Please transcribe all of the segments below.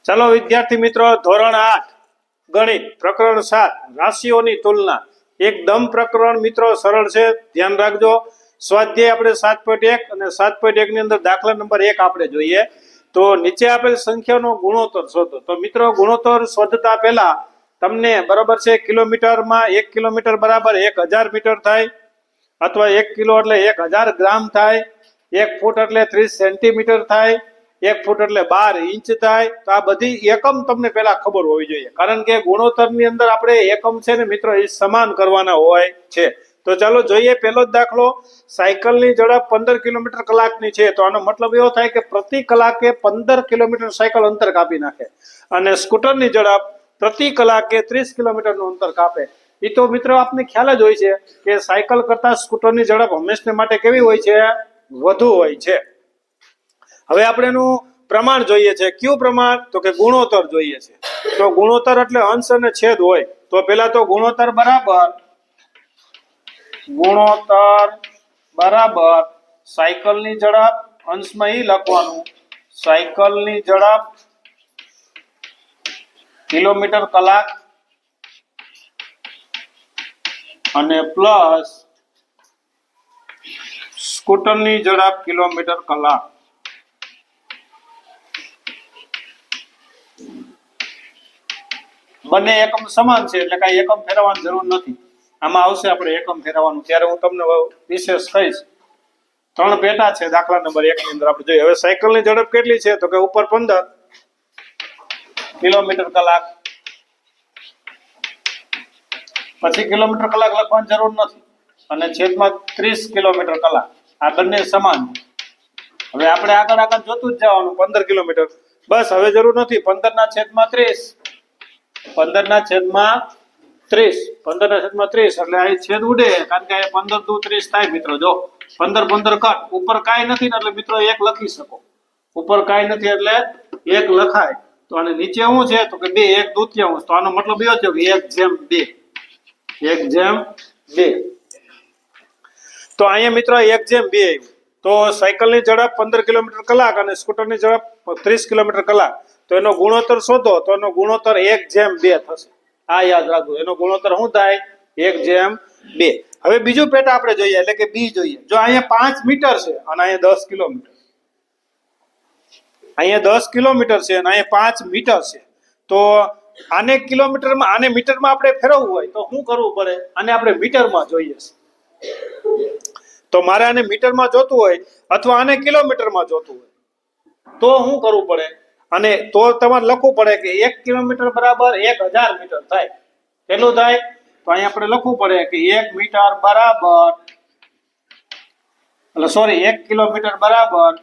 ચાલો વિદ્યાર્થી મિત્રો, ધોરણ 8 ગણિત પ્રકરણ 7 રાશિઓની તુલના એકદમ પ્રકરણ મિત્રો સરળ છે, ધ્યાન રાખજો. સ્વાધ્યાય આપણે 7.1 અને 7.1 ની અંદર દાખલા નંબર 1 આપણે જોઈએ. તો નીચે આપેલ સંખ્યાનો ગુણોત્તર શોધો. તો મિત્રો ગુણોત્તર શોધતા પહેલા તમને બરાબર છે કિલોમીટરમાં 1 કિલોમીટર બરાબર 1000 મીટર થાય, અથવા 1 કિલો એટલે 1000 ગ્રામ થાય, 1 ફૂટ એટલે 30 સેન્ટીમીટર થાય, 1 ફૂટ એટલે 12 ઇંચ થાય. તો આ બધી એકમ તમને પહેલા ખબર હોવી જોઈએ, કારણ કે ગુણોત્તરની અંદર આપણે એકમ છે ને મિત્રો એ સમાન કરવાના હોય છે. તો ચાલો જોઈએ પહેલો જ દાખલો. સાયકલની ઝડપ 15 કિલોમીટર કલાકની છે, તો આનો મતલબ એવો થાય કે પ્રતિ કલાકે 15 કિલોમીટર સાયકલ અંતર કાપી નાખે, અને સ્કૂટરની ઝડપ પ્રતિ કલાકે 30 કિલોમીટરનું અંતર કાપે. એ તો મિત્રો આપને ખ્યાલ જ હોય છે કે સાયકલ કરતા સ્કૂટરની ઝડપ હંમેશા માટે કેવી હોય છે? વધુ હોય છે. હવે આપણે એનું પ્રમાણ જોઈએ છે. કયું પ્રમાણ? તો કે ગુણોત્તર જોઈએ છે. તો ગુણોત્તર એટલે અંશ અને છેદ હોય. તો પેલા તો ગુણોત્તર બરાબર સાયકલની ઝડપ, અંશમાં ઈ લખવાનું સાયકલની ઝડપ કિલોમીટર કલાક, અને પ્લસ સ્કૂટરની ઝડપ કિલોમીટર કલાક. બંને એકમ સમાન છે એટલે કઈ એકમ ફેરવવાની જરૂર નથી. આમાં આવશે આપણે એકમ ફેરવવાનું, ત્યારે હું તમને વિશેષ કહીશ. 3 પેટા છે દાખલા નંબર 1 ની અંદર આપણે જોઈએ. હવે સાયકલની ઝડપ કેટલી છે? તો કે ઉપર 15 કિલોમીટર કલાક, પછી કિલોમીટર કલાક લખવાની જરૂર નથી, અને છેદમાં 30 કિલોમીટર કલાક. આ બંને સમાન. હવે આપણે આગળ જોતું જ જવાનું 15 કિલોમીટર. બસ હવે જરૂર નથી. 15 ના છેદમાં 30 એટલે અહીં છેદ ઉડે, કારણ કે 15 દુ 30 થાય મિત્રો. જો 15 કટ, ઉપર કાંઈ નથી ને એટલે મિત્રો 1 લખી શકો. ઉપર કાંઈ નથી એટલે 1 લખાય. તો આને નીચે શું છે? તો કે 2 1/2. તો આનો મતલબ એવો થયો કે 1/2. તો અહીંયા મિત્રો 1/2 આવ્યું. તો સાયકલની ઝડપ 15 કિલોમીટર કલાક અને સ્કૂટરની ઝડપ 30 કિલોમીટર કલાક. તો એનો ગુણોત્તર શોધો. તો એનો ગુણોત્તર 1/2 થશે. આ યાદ રાખજો, એનો ગુણોત્તર શું થાય? 1/2. હવે બીજું પેટા આપણે જોઈએ, એટલે કે બી જોઈએ. જો અહીંયા 5 મીટર છે અને અહીંયા 10 કિલોમીટર, અહીંયા 10 કિલોમીટર છે અને અહીંયા 5 મીટર છે. તો આને કિલોમીટરમાં, આને મીટરમાં આપણે ફેરવવું હોય તો શું કરવું પડે? આને આપણે મીટરમાં જોઈએ છે. તો મારે આને મીટરમાં જોતું હોય અથવા આને કિલોમીટરમાં જોતું હોય તો શું કરવું પડે? અને તો તમારે લખવું પડે કે 1 કિલોમીટર બરાબર 1000 મીટર થાય. કેટલું થાય? તો અહીંયા આપણે લખવું પડે કે 1 મીટર બરાબર, એટલે સોરી 1 કિલોમીટર બરાબર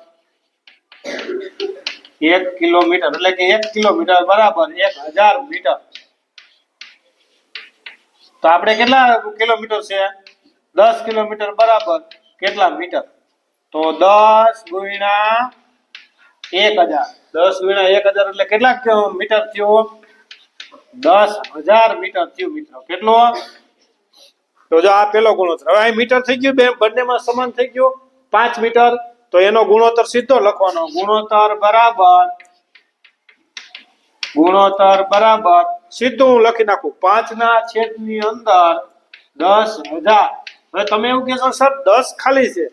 1 કિલોમીટર, એટલે કે 1 કિલોમીટર બરાબર 1000 મીટર. તો આપણે કેટલા કિલોમીટર છે? 10 કિલોમીટર બરાબર કેટલા મીટર? તો 10 ગુણ્યા 1000. 10 ગુણ્યા 1000 એટલે કેટલા મીટર થયું? 10,000 મીટર થયું મિત્રો. કેટલો? તો જો આ પેલો ગુણોત્તર. હવે અહીં મીટર થઈ ગયું, બંનેમાં સમાન થઈ ગયું 5 મીટર. તો એનો ગુણોત્તર સીધો લખવાનો. ગુણોત્તર બરાબર સીધું હું લખી નાખું 5 ના છેદની અંદર 10,000. હવે તમે એવું કહેશો સર 10 ખાલી છે,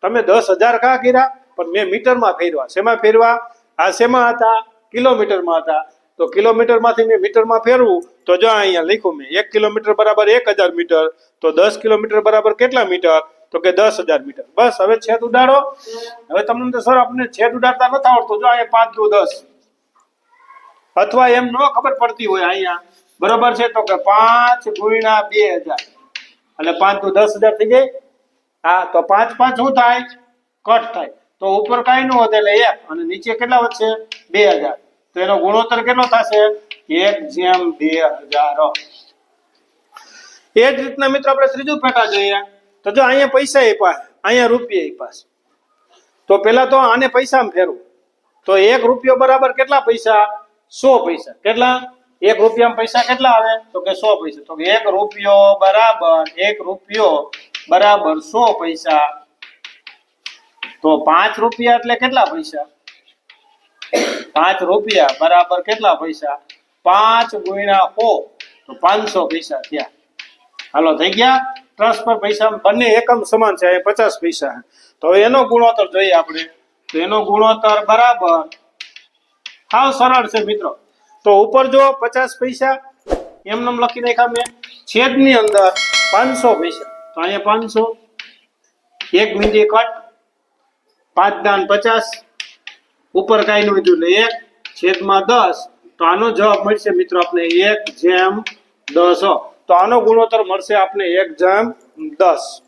તમે 10,000 કા કર્યા? પણ મેં મીટરમાં ફેરવા. શેમાં ફેરવા? આ શેમાં હતા? કિલોમીટરમાં હતા. તો કિલોમીટરમાંથી મેં મીટરમાં ફેરવું. તો જો અહીંયા લખ્યું મેં 1 કિલોમીટર બરાબર 1000 મીટર. તો 10 કિલોમીટર બરાબર કેટલા મીટર? તો કે 10,000 મીટર. બસ હવે છેદ ઉડાડો. હવે તમને તો સર આપણે છેદ ઉડાડતા નથી આવડતું. જો અહીંયા 5 દુ 10, અથવા એમ ન ખબર પડતી હોય અહીંયા બરોબર છે, તો કે 5 ગુણ્યા 2000 એટલે 5 દુ 10,000 થઈ જાય. હા, તો 5 5 શું થાય? કટ થાય. તો ઉપર કાંઈ ન વધે એટલે 1, અને નીચે કેટલા વધશે? 2000. તો એનો ગુણોત્તર કેટલો થશે? 1/2000. એ જ રીતના મિત્રો આપણે ત્રીજું પેટા જોઈએ. તો જો અહીંયા પૈસા આપ્યા, અહીંયા રૂપિયા આપ્યા. તો પેલા તો આને પૈસામાં ફેરવું. તો 1 રૂપિયો બરાબર કેટલા પૈસા? 100 પૈસા. કેટલા? 1 રૂપિયામાં પૈસા કેટલા આવે? તો કે 100 પૈસા. તો 1 રૂપિયો બરાબર 100 પૈસા. તો 5 રૂપિયા એટલે કેટલા પૈસા? ₹5 બરાબર કેટલા પૈસા? 5 ગુણ્યા 100 તો 500 પૈસા થયા. હાલો થઈ ગયા. ટ્રાન્સફર પૈસા બંને એકમ સમાન છે, 50 પૈસા. તો હવે એનો ગુણોત્તર જોઈએ આપણે. તો એનો ગુણોત્તર બરાબર હાવ સરળ છે મિત્રો. તો ઉપર જો 50 પૈસા એમનેમ લખી નાખ્યા મેં, છેદની અંદર 500 પૈસા. તો અહીંયા 500, 1 મીંડી કટ, 5 દાન 50, ઉપર કાંઈ નું હતું એટલે 1 છેદમાં 10. તો આનો જવાબ મળશે મિત્રો આપણે 1/10. તો આનો ગુણોત્તર મળશે આપણે 1/10.